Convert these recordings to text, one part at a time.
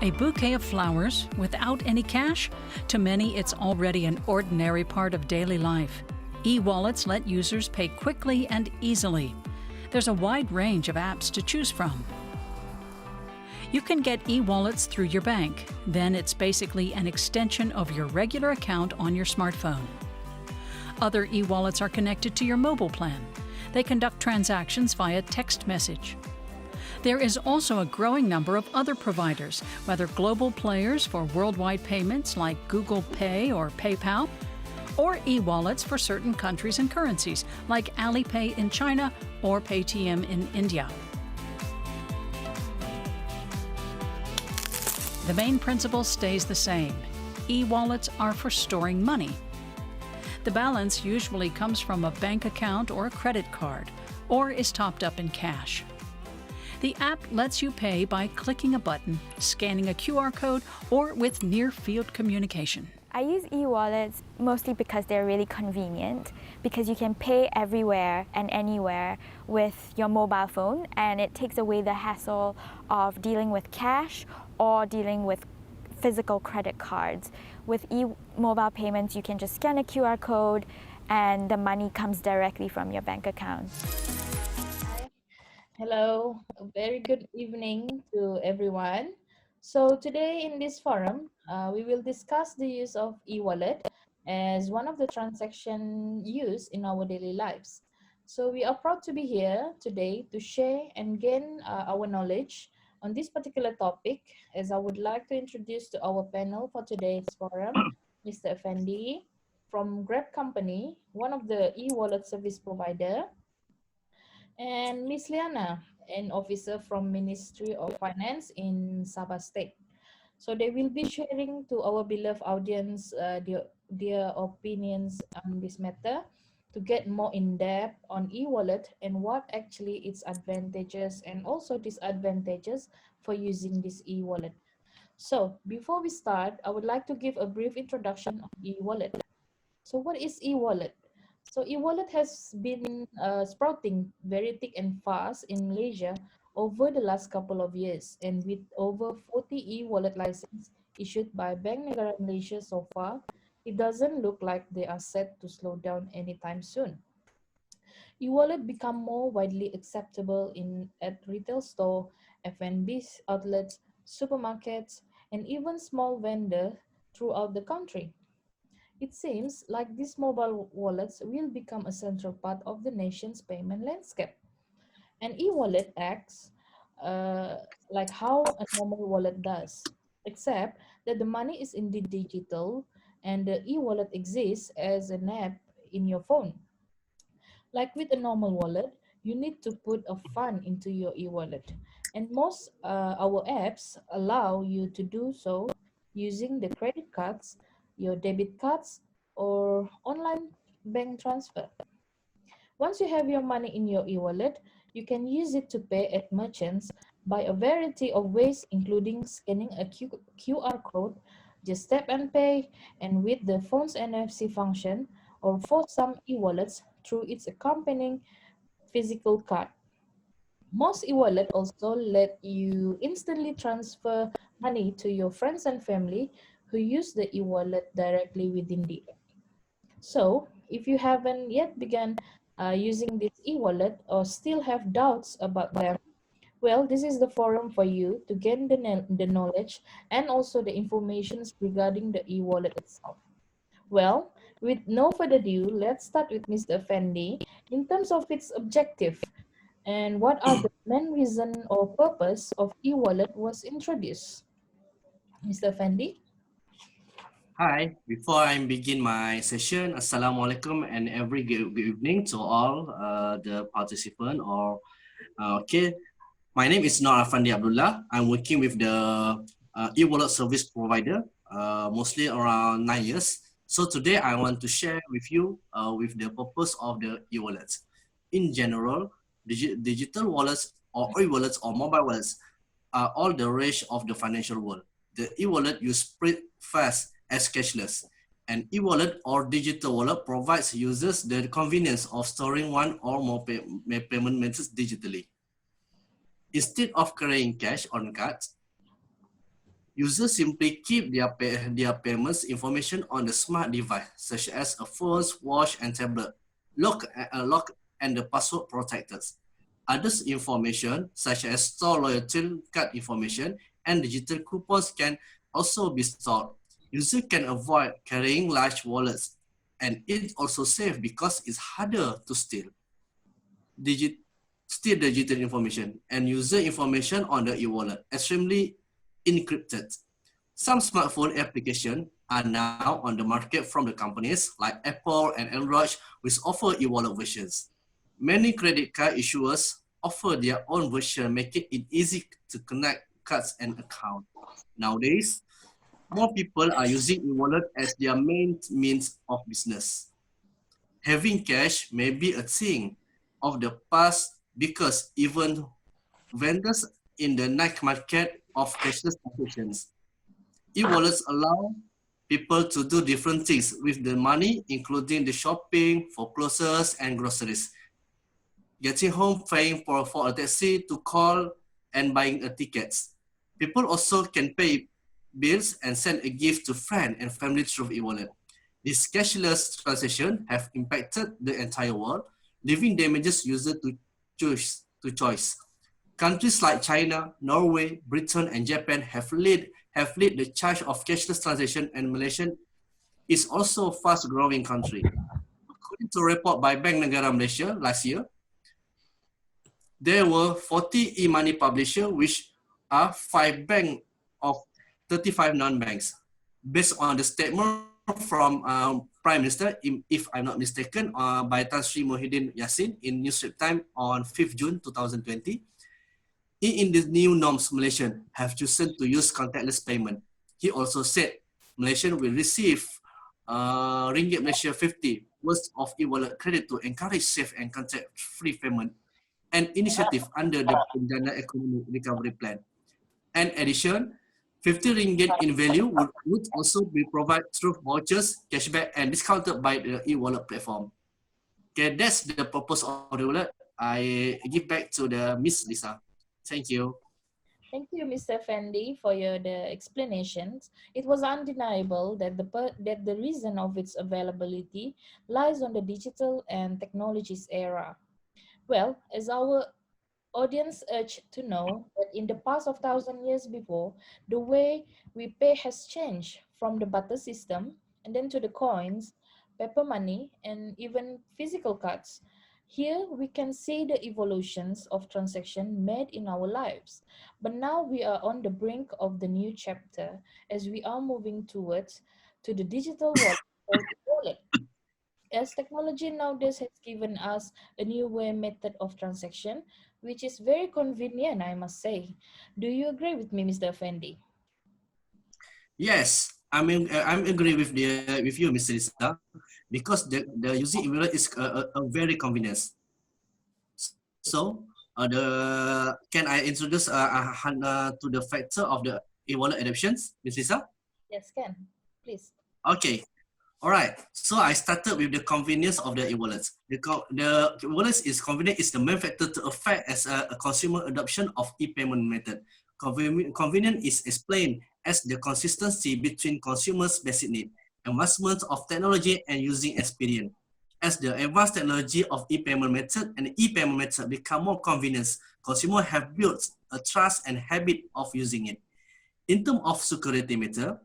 A bouquet of flowers without any cash? To many, it's already an ordinary part of daily life. E-wallets let users pay quickly and easily. There's a wide range of apps to choose from. You can get e-wallets through your bank. Then it's basically an extension of your regular account on your smartphone. Other e-wallets are connected to your mobile plan. They conduct transactions via text message. There is also a growing number of other providers, whether global players for worldwide payments like Google Pay or PayPal, or e-wallets for certain countries and currencies like Alipay in China or Paytm in India. The main principle stays the same. E-wallets are for storing money. The balance usually comes from a bank account or a credit card, or is topped up in cash. The app lets you pay by clicking a button, scanning a QR code, or with near-field communication. I use e-wallets mostly because they're really convenient, because you can pay everywhere and anywhere with your mobile phone, and it takes away the hassle of dealing with cash or dealing with physical credit cards. With e-mobile payments, you can just scan a QR code and the money comes directly from your bank account. Hello, a very good evening to everyone. So today in this forum, we will discuss the use of e-wallet as one of the transaction used in our daily lives. So we are proud to be here today to share and gain our knowledge on this particular topic, as I would like to introduce to our panel for today's forum, Mr. Affandi from Grab Company, one of the e-wallet service provider, and Miss Liana, an officer from Ministry of Finance in Sabah State. So they will be sharing to our beloved audience their opinions on this matter to get more in-depth on e-wallet and what actually its advantages and also disadvantages for using this e-wallet. So before we start, I would like to give a brief introduction of e-wallet. So what is e-wallet? So e-wallet has been sprouting very thick and fast in Malaysia over the last couple of years, and with over 40 e-wallet licenses issued by Bank Negara Malaysia so far, it doesn't look like they are set to slow down anytime soon. E-wallet become more widely acceptable at retail store, F&B outlets, supermarkets, and even small vendors throughout the country. It seems like these mobile wallets will become a central part of the nation's payment landscape. An e-wallet acts like how a normal wallet does, except that the money is indeed digital and the e-wallet exists as an app in your phone. Like with a normal wallet, you need to put a fund into your e-wallet. And most our apps allow you to do so using the credit cards, your debit cards, or online bank transfer. Once you have your money in your e-wallet, you can use it to pay at merchants by a variety of ways, including scanning a QR code, just tap and pay, and with the phone's NFC function, or for some e-wallets, through its accompanying physical card. Most e-wallet also let you instantly transfer money to your friends and family who use the e-wallet directly within the app. So, if you haven't yet begun using this e-wallet or still have doubts about them, well, this is the forum for you to gain the knowledge and also the information regarding the e-wallet itself. Well, with no further ado, let's start with Mr. Affandi in terms of its objective and what are the main reason or purpose of e-wallet was introduced. Mr. Affandi? Hi, before I begin my session, Assalamualaikum and every good evening to all the participants. Okay, my name is Affandi ABDULAH. I'm working with the e-wallet service provider, mostly around 9 years. So today I want to share with you with the purpose of the e-wallets. In general, digital wallets or e-wallets or mobile wallets are all the rage of the financial world. The e-wallet you spread fast as cashless. An e-wallet or digital wallet provides users the convenience of storing one or more payment methods digitally. Instead of carrying cash on cards, Users simply keep their payments information on the smart device, such as a phone, watch, and tablet, lock and the password protectors. Others information, such as store loyalty card information and digital coupons, can also be stored. User can avoid carrying large wallets, and it's also safe because it's harder to digit, steal digital information and user information on the e-wallet, extremely encrypted. Some smartphone applications are now on the market from the companies like Apple and Android, which offer e-wallet versions. Many credit card issuers offer their own version, making it easy to connect cards and accounts. Nowadays, more people are using e-wallet as their main means of business. Having cash may be a thing of the past because even vendors in the night market of cashless transactions. E-wallets allow people to do different things with the money, including the shopping, foreclosures, and groceries. Getting home, paying for a taxi, to call, and buying a tickets. People also can pay bills and send a gift to friends and family through e-wallet. These cashless transactions have impacted the entire world, leaving damages users to choice. Countries like China, Norway, Britain, and Japan have led the charge of cashless transaction, and Malaysia is also a fast-growing country. According to a report by Bank Negara Malaysia last year, there were 40 e-money publishers, which are 5 banks of 35 non-banks. Based on the statement from Prime Minister, if I'm not mistaken, by Tan Sri Muhyiddin Yassin in Newsweek Time on 5th June 2020, in the new norms, Malaysians have chosen to use contactless payment. He also said Malaysians will receive Ringgit Malaysia 50 worth of e-wallet credit to encourage safe and contact-free payment, an initiative under the Penjana Economic Recovery Plan. In addition, 50 ringgit in value would also be provided through vouchers, cashback, and discounted by the e-wallet platform. Okay, that's the purpose of the wallet. I give back to the Miss Lisa. Thank you. Thank you, Mr. Fendi, for the explanations. It was undeniable that the reason of its availability lies on the digital and technologies era. Well, as our audience urged to know that in the past of 1,000 years before, the way we pay has changed from the barter system and then to the coins, paper money, and even physical cards. Here we can see the evolutions of transaction made in our lives. But now we are on the brink of the new chapter as we are moving towards to the digital wallet or wallet. As technology nowadays has given us a new way method of transaction, which is very convenient, I must say. Do you agree with me, Mr. Fendi? Yes, I'm agree with you, Mr. Lisa, because the using e-wallet is a very convenience. So can I introduce to the factor of the e-wallet adoptions, Ms. Lisa? Yes, can. Please. Okay. All right. So I started with the convenience of the e-wallets. The e-wallets is convenient is the main factor to affect as a consumer adoption of e-payment method. Convenience is explained as the consistency between consumers' basic need, advancement of technology, and using experience. As the advanced technology of e-payment method and e-payment method become more convenient, consumers have built a trust and habit of using it. In terms of security matter,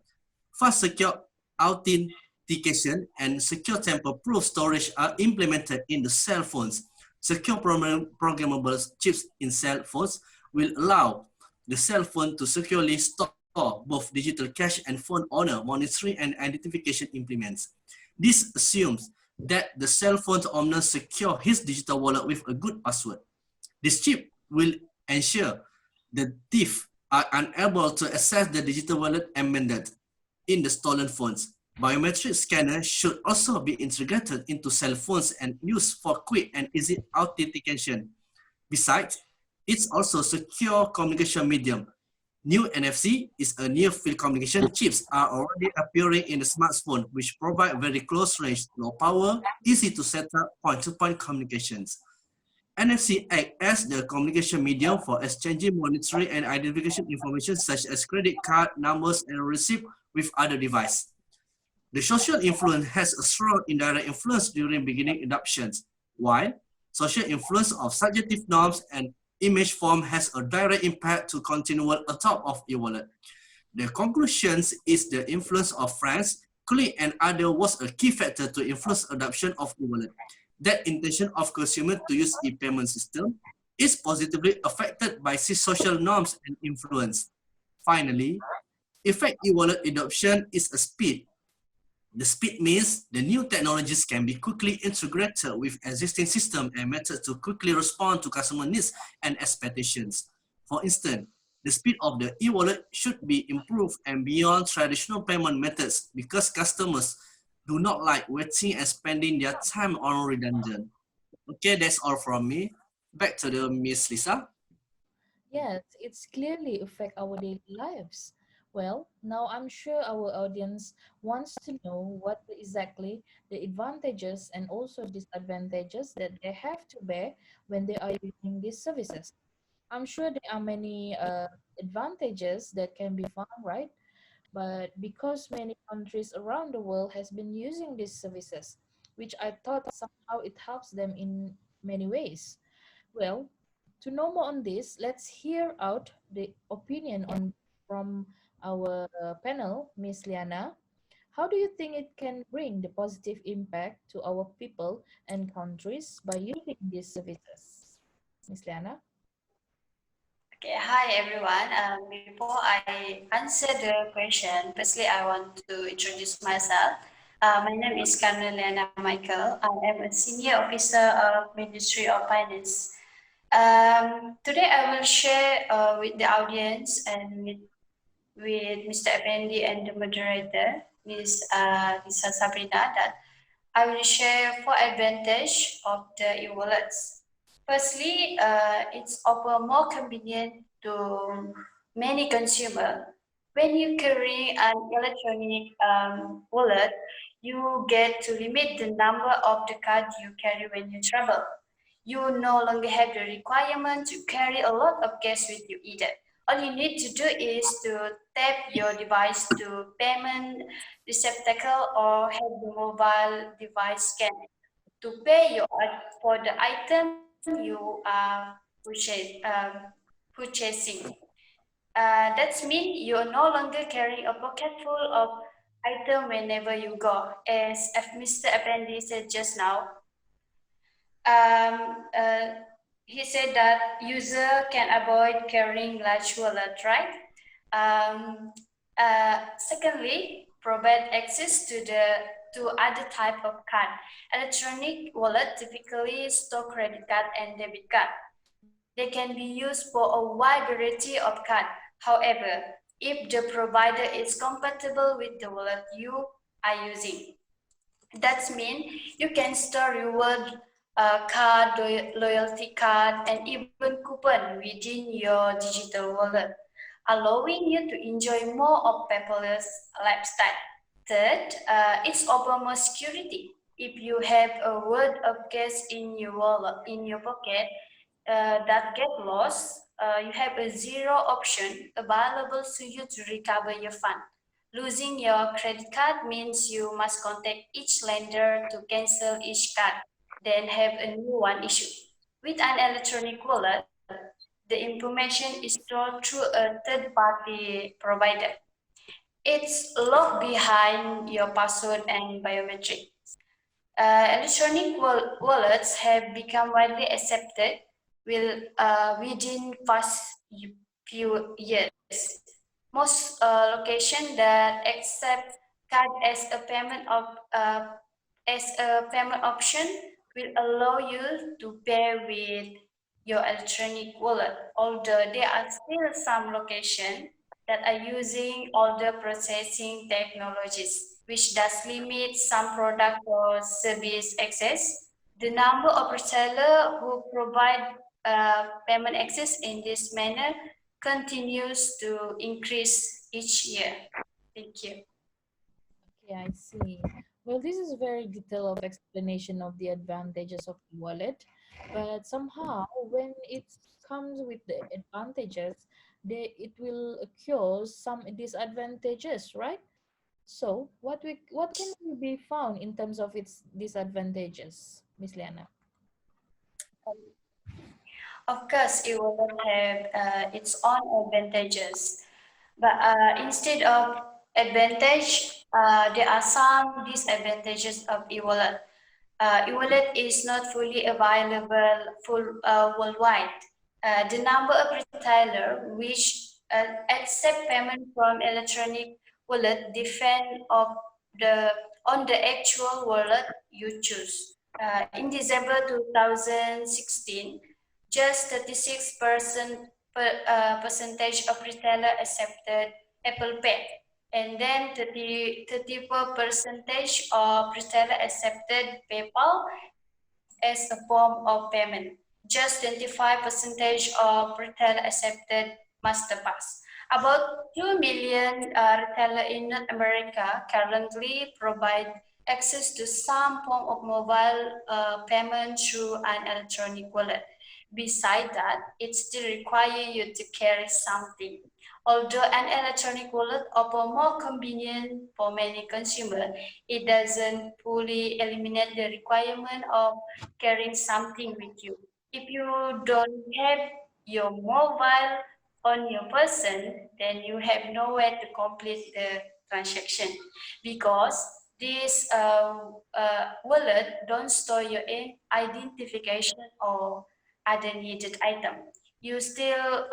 fast secure authentication and secure tamper-proof storage are implemented in the cell phones. Secure programmable chips in cell phones will allow the cell phone to securely store both digital cash and phone owner monitoring and identification implements. This assumes that the cell phone owner secure his digital wallet with a good password. This chip will ensure the thief are unable to access the digital wallet embedded in the stolen phones. Biometric scanner should also be integrated into cell phones and used for quick and easy authentication. Besides, it's also secure communication medium. New NFC is a near field communication chips are already appearing in the smartphone, which provide very close range, low power, easy to set up point-to-point communications. NFC acts as the communication medium for exchanging monetary and identification information such as credit card numbers and receipt with other devices. The social influence has a strong indirect influence during beginning adoptions, while social influence of subjective norms and image form has a direct impact to continual adopt of e-wallet. The conclusions is the influence of friends, colleagues, and others was a key factor to influence adoption of e-wallet. That intention of consumer to use e-payment system is positively affected by social norms and influence. Finally, effect e-wallet adoption is a speed. The speed means the new technologies can be quickly integrated with existing systems and methods to quickly respond to customer needs and expectations. For instance, the speed of the e-wallet should be improved and beyond traditional payment methods because customers do not like waiting and spending their time on redundant. Okay, that's all from me. Back to the Miss Lisa. Yes, it's clearly affect our daily lives. Well, now I'm sure our audience wants to know what exactly the advantages and also disadvantages that they have to bear when they are using these services. I'm sure there are many advantages that can be found, right? But because many countries around the world has been using these services, which I thought somehow it helps them in many ways. Well, to know more on this, let's hear out the opinion on from our panel, Miss Liana. How do you think it can bring the positive impact to our people and countries by using these services? Miss Liana? Okay, hi everyone. Before I answer the question, firstly I want to introduce myself. My name is CARNELYANA Michael. I am a senior officer of Ministry of Finance. Today I will share with the audience and with Mr. Effendi and the moderator, Ms. Sabrina, that I will share four advantages of the e-wallets. Firstly, it's offer more convenient to many consumers. When you carry an electronic wallet, you get to limit the number of the card you carry when you travel. You no longer have the requirement to carry a lot of cash with you either. All you need to do is to tap your device to payment receptacle or have the mobile device scan to pay your for the item you are purchasing. That means you're no longer carrying a pocket full of item whenever you go. As Mr. Effendi said just now, um, uh, he said that user can avoid carrying large wallet, right? Secondly, provide access to other type of card. Electronic wallet typically store credit card and debit card. They can be used for a wide variety of card. However, if the provider is compatible with the wallet you are using, that means you can store reward card, loyalty card, and even coupon within your digital wallet, allowing you to enjoy more of paperless lifestyle. Third, it's offer more security. If you have a word of cash in your wallet, in your pocket, that get lost, you have a zero option available to you to recover your fund. Losing your credit card means you must contact each lender to cancel each card, then have a new one issued. With an electronic wallet, the information is stored through a third-party provider. It's locked behind your password and biometric. Electronic wallets have become widely accepted within past few years. Most locations that accept card as a payment option will allow you to pay with your electronic wallet. Although there are still some locations that are using older processing technologies, which does limit some product or service access. The number of resellers who provide payment access in this manner continues to increase each year. Thank you. Okay, I see. Well, this is a very detailed of explanation of the advantages of e-wallet. But somehow, when it comes with the advantages, it will occur some disadvantages, right? So, what can be found in terms of its disadvantages, Miss Liana? Of course, it will have its own advantages, but instead of advantage, there are some disadvantages of e-wallet. E-wallet is not fully available worldwide. The number of retailers which accept payment from electronic wallet depend the on the actual wallet you choose. In December 2016, just 36% percentage of retailers accepted Apple Pay, and then 34 percentage of retailers accepted PayPal as a form of payment. Just 25 percentage of retailers accepted Masterpass. About 2 million retailers in North America currently provide access to some form of mobile payment through an electronic wallet. Besides that, it still requires you to carry something. Although an electronic wallet offers more convenience for many consumers, it doesn't fully eliminate the requirement of carrying something with you. If you don't have your mobile on your person, then you have nowhere to complete the transaction because this wallet don't store your identification or other needed item. You still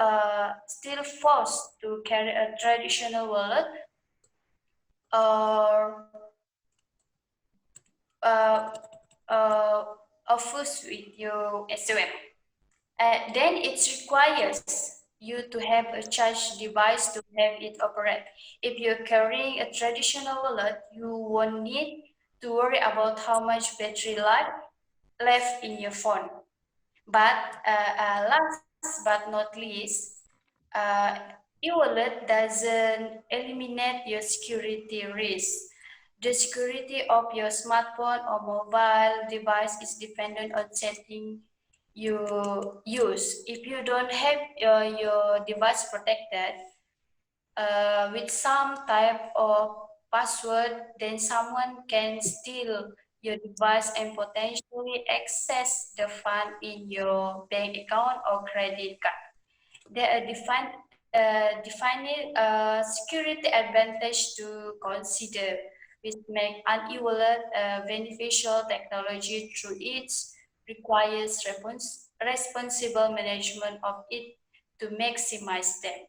forced to carry a traditional wallet or uh, uh, a first with your SOM. Then it requires you to have a charge device to have it operate. If you're carrying a traditional wallet, you won't need to worry about how much battery life left in your phone. But last but not least, uh, e-wallet doesn't eliminate your security risk. The security of your smartphone or mobile device is dependent on setting you use. If you don't have your device protected with some type of password, then someone can steal your device and potentially access the fund in your bank account or credit card. There are defining security advantage to consider, which make an e-wallet a beneficial technology through its requires responsible management of it to maximize them.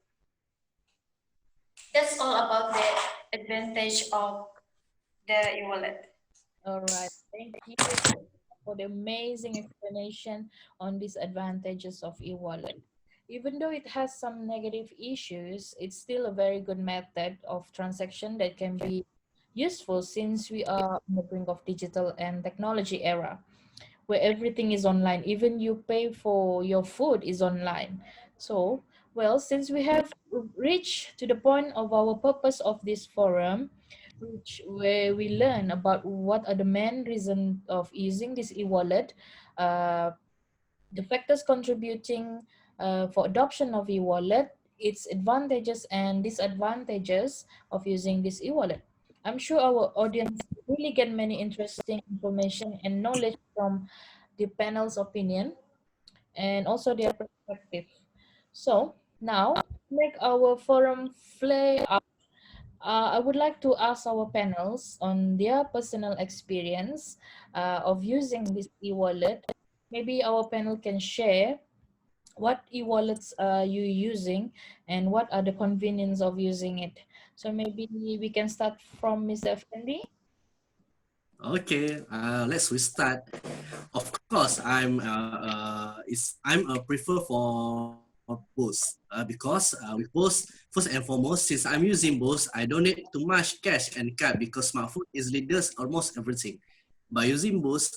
That's all about the advantage of the e-wallet. All right, thank you for the amazing explanation on these advantages of e-wallet. Even though it has some negative issues, it's still a very good method of transaction that can be useful since we are on the brink of digital and technology era where everything is online. Even you pay for your food is online. So, well, since we have reached to the point of our purpose of this forum, which where we learn about what are the main reason of using this e-wallet, uh, the factors contributing for adoption of e-wallet, its advantages and disadvantages of using this e-wallet. I'm sure our audience really get many interesting information and knowledge from the panel's opinion and also their perspective. So now, to make our forum play out, I would like to ask our panels on their personal experience of using this e-wallet. Maybe our panel can share what e-wallets are you using and what are the convenience of using it. So maybe we can start from Mr. Effendi. Okay, let's restart. Of course, I'm a prefer for both because with both, first and foremost, since I'm using both, I don't need too much cash and card because smartphone easily does almost everything. By using both,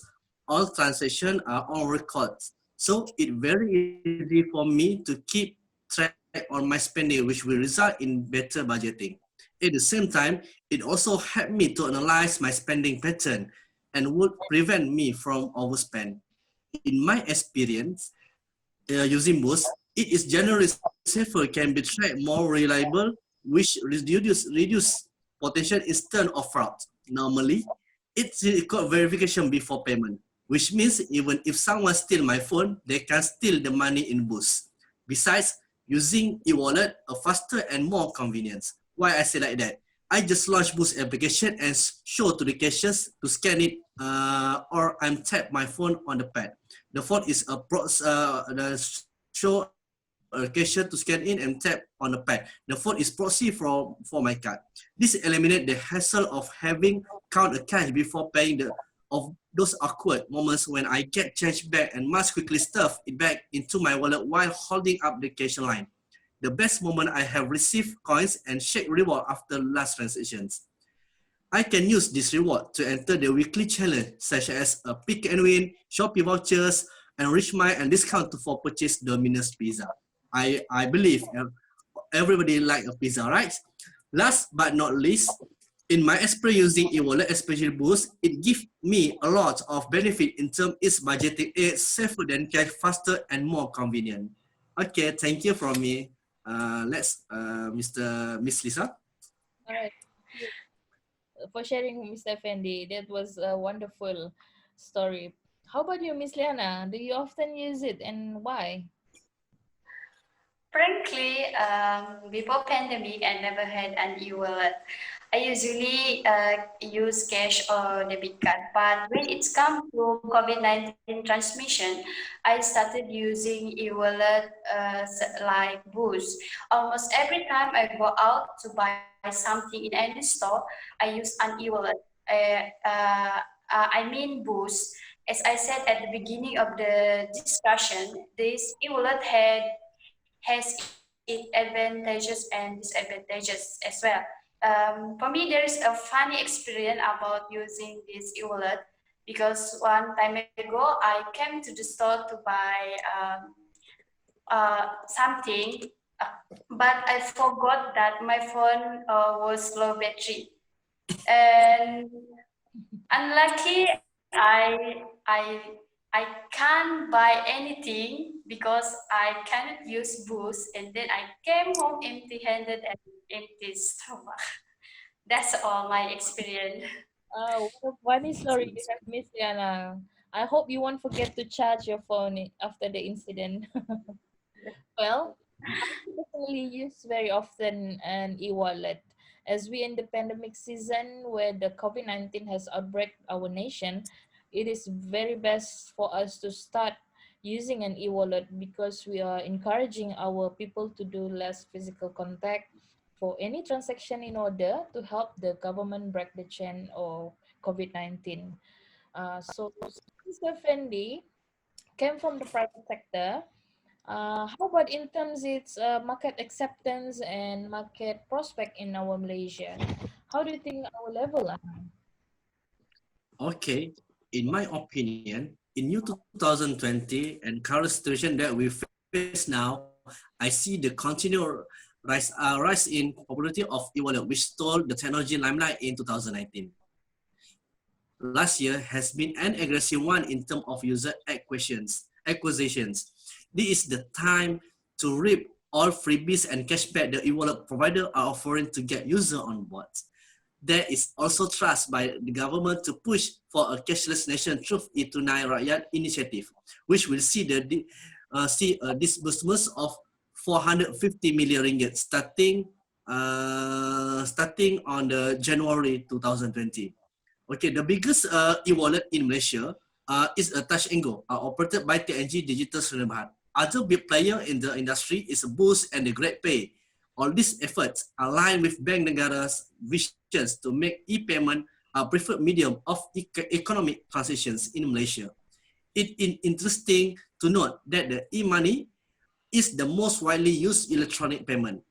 all transactions are on record, so it very easy for me to keep track on my spending, which will result in better budgeting. At the same time, it also helped me to analyze my spending pattern and would prevent me from overspend. in my experience, using Boost, it is generally safer, can be tracked more reliable, which reduce potential instant of fraud. Normally, it's required verification before payment, which means even if someone steal my phone, they can steal the money in Boost. Besides, using e-wallet a faster and more convenience. Why I say like that? I just launched Boost application and show to the cashiers to scan it, or I'm tap my phone on the pad. The phone is a the show a cashier to scan in and tap on the pad. The phone is proxy for my card. This eliminates the hassle of having count a cash before paying of those awkward moments when I get change back and must quickly stuff it back into my wallet while holding up the cash line. The best moment I have received coins and shake reward after last transactions. I can use this reward to enter the weekly challenge, such as a pick and win, Shopee vouchers, enrich my and discount for purchase Domino's pizza. I believe everybody like a pizza, right? Last but not least, in my experience using e-wallet, especially Boost, it gives me a lot of benefit in terms of its budgeting. It's safer than cash, faster and more convenient. Okay, thank you from me. Let's Miss Lisa. All right. Thank you for sharing, Mr. Fendi. That was a wonderful story. How about you, Miss Liana? Do you often use it and why? Frankly, before pandemic, I never had an e-wallet. I usually use cash or debit card, but when it's come to COVID-19 transmission, I started using e-wallet like Boost. Almost every time I go out to buy something in any store, I use an e-wallet. I mean Boost. As I said at the beginning of the discussion, this e-wallet has its advantages and disadvantages as well. For me, there is a funny experience about using this e-wallet because one time ago, I came to the store to buy something, but I forgot that my phone was low battery. And unlucky, I, I, I can't buy anything because I cannot use Boost, and then I came home empty-handed and empty stomach. That's all my experience. What a funny story you have, Miss Liana. I hope you won't forget to charge your phone after the incident. Well, I personally use very often an e-wallet. As we in the pandemic season where the COVID-19 has outbreak our nation, it is very best for us to start using an e-wallet because we are encouraging our people to do less physical contact for any transaction in order to help the government break the chain of COVID-19. So, Mr. Fendi came from the private sector. How about in terms its market acceptance and market prospect in our Malaysia? How do you think our level are? Okay, in my opinion, in year 2020 and current situation that we face now, I see the continual rise in popularity of e-wallet, which stole the technology limelight in 2019. Last year has been an aggressive one in terms of user acquisitions. This is the time to reap all freebies and cashback the e-wallet provider are offering to get user on board. There is also trust by the government to push for a cashless nation through Tunai Rakyat initiative, which will see a disbursement of 450 million ringgit starting on the January 2020. Okay, the biggest e-wallet in Malaysia is a Touch and Go, operated by TNG Digital Sdn Bhd. Other big player in the industry is Boost and the Great Pay. All these efforts align with Bank Negara's visions to make e-payment a preferred medium of economic transactions in Malaysia. It is interesting to note that the e-money is the most widely used electronic payment.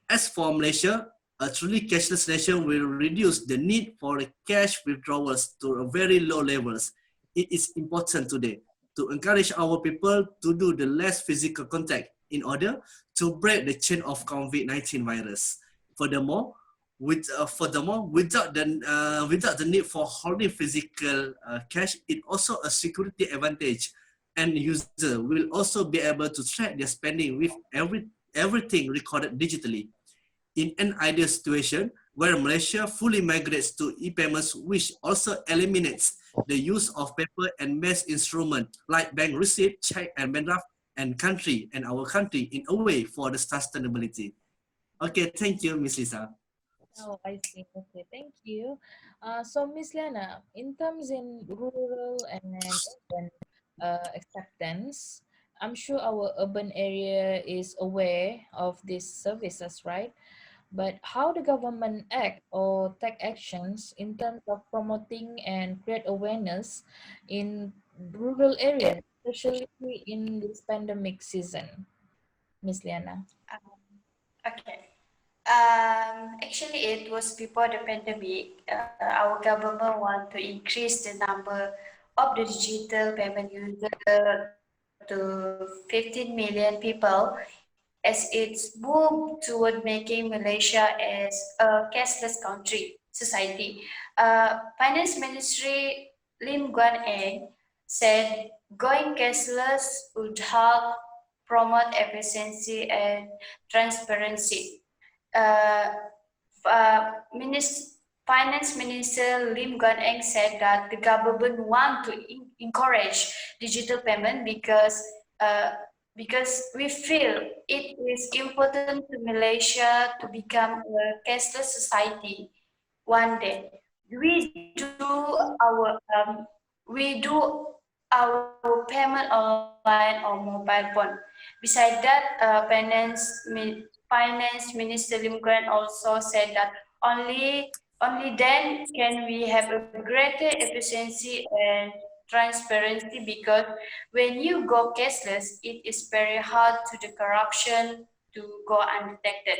As for Malaysia, a truly cashless nation will reduce the need for cash withdrawals to a very low levels. It is important today to encourage our people to do the less physical contact in order to break the chain of COVID-19 virus. Furthermore, without the need for holding physical cash, it also a security advantage and user will also be able to track their spending with everything recorded digitally. In an ideal situation where Malaysia fully migrates to e-payments, which also eliminates the use of paper and mass instrument like bank receipt, check, and bank draft, and our country in a way for the sustainability. Okay, thank you, Miss Lisa. Oh, I see. Okay, thank you. So, Miss Liana, in terms in rural and urban acceptance, I'm sure our urban area is aware of these services, right? But how the government act or take actions in terms of promoting and create awareness in rural areas, especially in this pandemic season, Miss Liana? Okay. Actually, it was before the pandemic. Our government want to increase the number of the digital payment user to 15 million people as it's moved toward making Malaysia as a cashless country society. Finance Ministry Lim Guan Eng said going cashless would help promote efficiency and transparency. Uh, Finance Minister Lim Guan Eng said that the government want to encourage digital payment because we feel it is important to Malaysia to become a cashless society one day. We do our um, we do our payment online or mobile phone. Besides that, Finance Minister Lim Guan also said that only then can we have a greater efficiency and transparency because when you go cashless, it is very hard to the corruption to go undetected.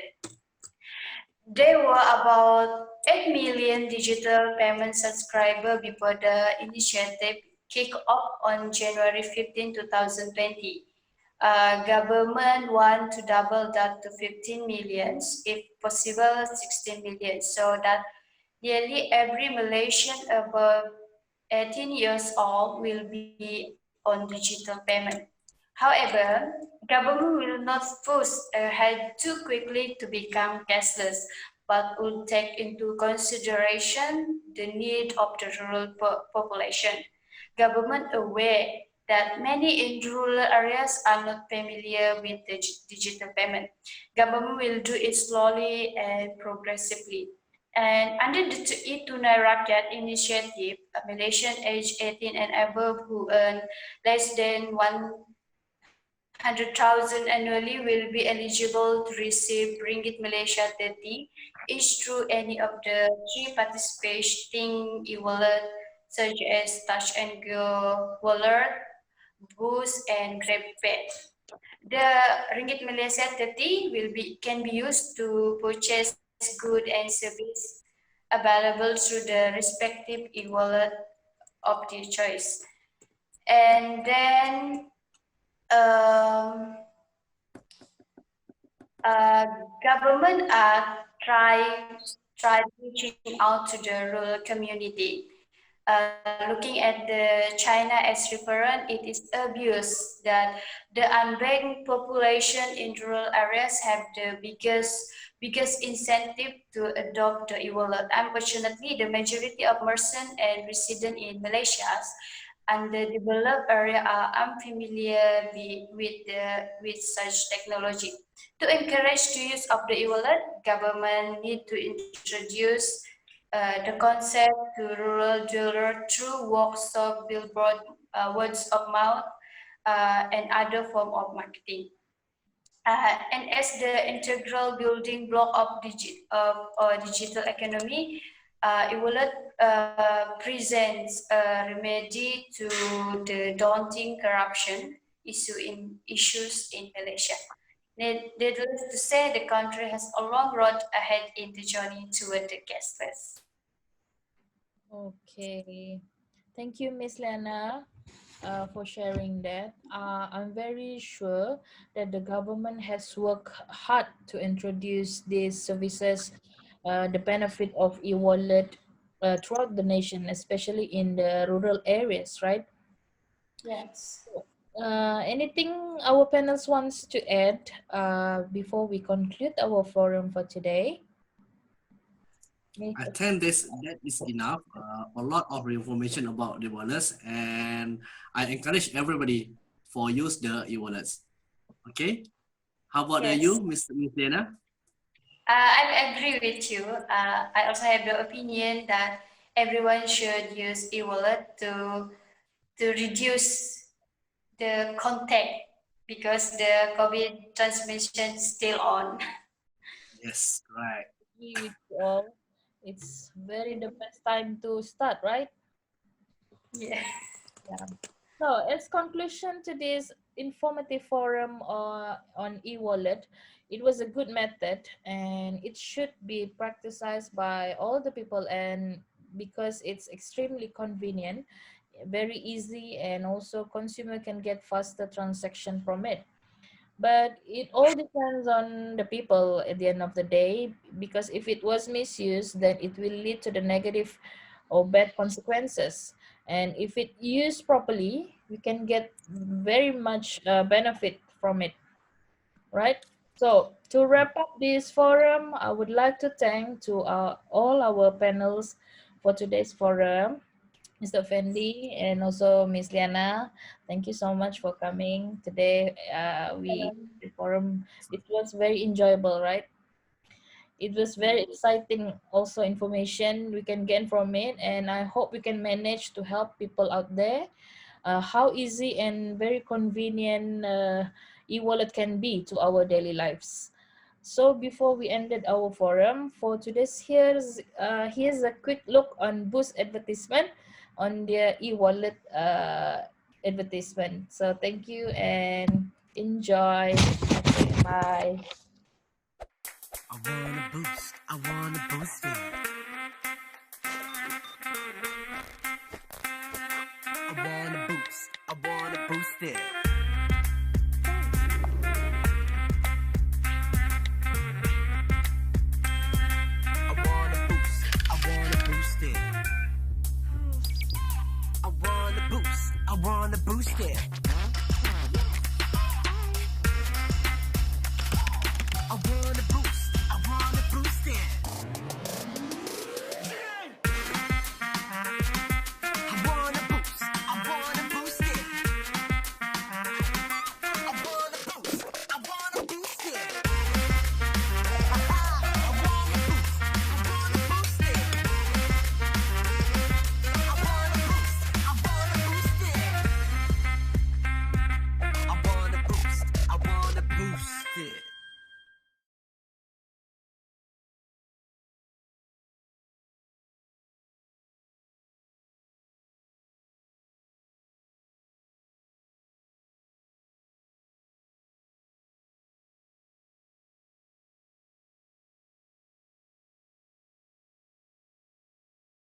There were about 8 million digital payment subscribers before the initiative kicked off on January 15, 2020. Government want to double that to 15 million, if possible 16 million, so that nearly every Malaysian above 18 years old will be on digital payment. However, government will not push ahead too quickly to become cashless, but will take into consideration the need of the rural population. Government aware that many in rural areas are not familiar with the digital payment. Government will do it slowly and progressively. And under the E-Tunai Rakyat initiative, a Malaysian aged 18 and above who earn less than 100,000 annually will be eligible to receive Ringgit Malaysia 30 each through any of the three participating e-wallet such as Touch and Go Wallet, Boost, and GrabPay. The Ringgit Malaysia 30 can be used to purchase goods and service available through the respective e-wallet of their choice. And then um, government are try reaching out to the rural community. Looking at the China as reference, it is obvious that the unbanked population in rural areas have the biggest incentive to adopt the e-wallet. Unfortunately, the majority of merchants and residents in Malaysia and the developed area are unfamiliar with such technology. To encourage the use of the e-wallet, government need to introduce the concept to rural dealer through workshop, billboard, words of mouth, and other form of marketing. And as the integral building block of digital economy, e-wallet presents a remedy to the daunting corruption issues in Malaysia. Needless to say, the country has a long road ahead in the journey toward the cashless. Okay. Thank you, Miss Lena, for sharing that. I'm very sure that the government has worked hard to introduce these services, the benefit of e-wallet throughout the nation, especially in the rural areas, right? Yes. Anything our panelists wants to add before we conclude our forum for today? I think that is enough. A lot of information about the wallets, and I encourage everybody for use the e-wallets. Okay. How about Yes. you, Miss Dana? I agree with you. I also have the opinion that everyone should use e-wallet to reduce the contact because the COVID transmission is still on. Yes, right. Agree with you all. It's very the best time to start, right? Yeah. Yeah. So, as conclusion to this informative forum on e-wallet, it was a good method and it should be practiced by all the people, and because it's extremely convenient, very easy, and also consumer can get faster transaction from it. But it all depends on the people at the end of the day, because if it was misused, then it will lead to the negative or bad consequences. And if it used properly, we can get very much benefit from it, right? So to wrap up this forum, I would like to thank to all our panels for today's forum, Mr. Fendi and also Miss Liana. Thank you so much for coming today. We the forum, it was very enjoyable, right? It was very exciting also information we can gain from it, and I hope we can manage to help people out there how easy and very convenient e-wallet can be to our daily lives. So before we ended our forum for today's, here's a quick look on Boost advertisement on their e-wallet advertisement. So thank you and enjoy. Okay, bye. I wanna boost it.